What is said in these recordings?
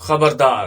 ख़बरदार,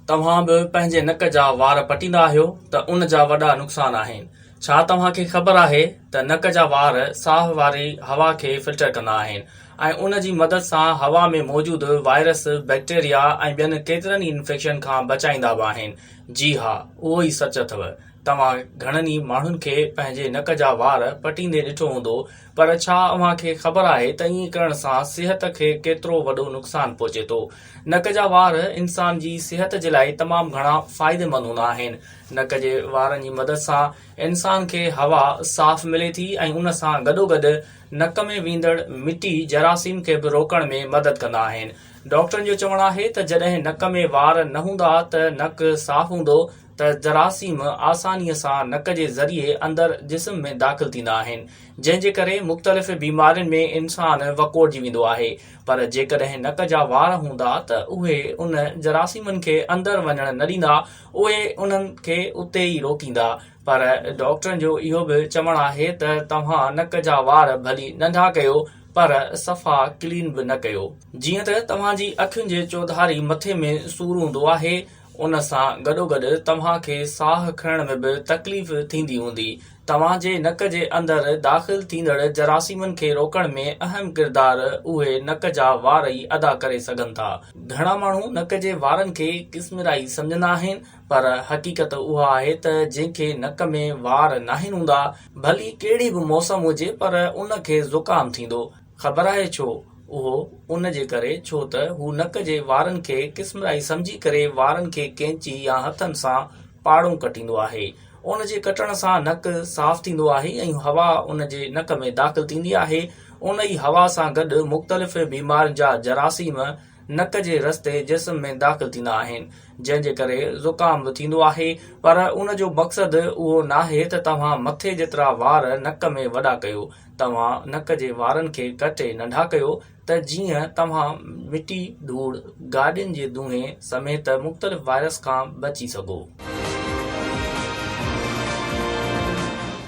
तव्हां बि पंहिंजे नक जा वार पटींदा आहियो त उन जा वॾा नुक़सान आहिनि। छा तव्हांखे ख़बर आहे त नक जा वार साह वारी हवा खे फिल्टर कंदा आहिनि ऐं उन जी मदद सां हवा में मौजूदु वायरस, बैक्टीरिया ऐं ॿियनि केतिरनि ई इन्फेक्शन खां बचाईंदा बि आहिनि। जी हा, उहो ई सच अथव। तव्हां घणनि ई माण्हुनि खे पंहिंजे नक जा वार पटींदे ॾिठो हूंदो, पर छा अव्हां खे ख़बर आहे त ईअं करण सां सिहत खे केतिरो वॾो नुक़सान पहुचे थो? नक जा वार इंसान जी सिहत जे लाइ तमामु घणा फ़ाइदेमंद हूंदा आहिनि। नक जे वारनि जी मदद सां इंसान खे हवा साफ़ मिले थी ऐं उन सां गॾोगॾु नक में वेंदड़ मिटी जरासीम खे बि रोकण में मदद कंदा आहिनि। डॉक्टरनि जो चवणु आहे त जॾहिं नक में वार न हूंदा त नक साफ़ हूंदो त जरासीम आसानीअ सां नक जे ज़रिए अंदरि जिस्म में दाख़िल थींदा आहिनि, जंहिं जे करे मुख़्तलिफ़ बीमारियुनि में इंसान वकोड़जी वेंदो आहे। पर जेकॾहिं नक जा वार हूंदा त उहे उन जरासीमनि खे अंदरि वञण न ॾींदा, उहे उन्हनि खे उते ई रोकींदा। पर डॉक्टरनि जो इहो बि चवणु आहे त तव्हां नक जा वार भली नंढा कयो, पर सफ़ा क्लीन बि न कयो। जीअं त तव्हांजी अखियुनि जे चौधारी मथे में सूर हूंदो आहे, उन सां गॾोगॾु तव्हां खे साह खणण में बि तकलीफ़ थींदी हूंदी। तव्हां जे नक जे अंदरि दाख़िल थींदड़ जरासीमनि खे रोकण में अहम किरदारु उहे नक जा वार ई अदा करे सघनि था। घणा माण्हू नक जे वारनि खे किस्मिराई सम्झंदा आहिनि, पर हक़ीक़त उहा आहे त जंहिंखे नक में वार नाहिनि हूंदा, भली कहिड़ी बि मौसम हुजे, पर उन खे ज़ुकाम थींदो। ख़बर आहे छो? उहो उन जे करे छो त हू नक जे वारनि खे किस्मिराई सम्झी करे वारनि खे कैंची या हथनि सां पाड़ो कटींदो आहे। उन जे कटण सां नक साफ़ थींदो आहे ऐं हवा उन जे नक में दाख़िल थींदी आहे। उन ई हवा सां गॾु मुख़्तलिफ़ बीमारियुनि जा जरासीम नक जे रस्ते जिस्म में दाख़िल थींदा आहिनि, जंहिं जे करे ज़ुकाम बि थींदो आहे। पर उन जो मक़सदु उहो नाहे त तव्हां मथे जेतिरा वार नक में वॾा कयो। तव्हां नक जे वारनि खे कटे नंढा कयो त जीअं तव्हां मिटी, धूड़, गाॾियुनि जे धुएं समेत मुख़्तलिफ़ वायरस खां बची सघो।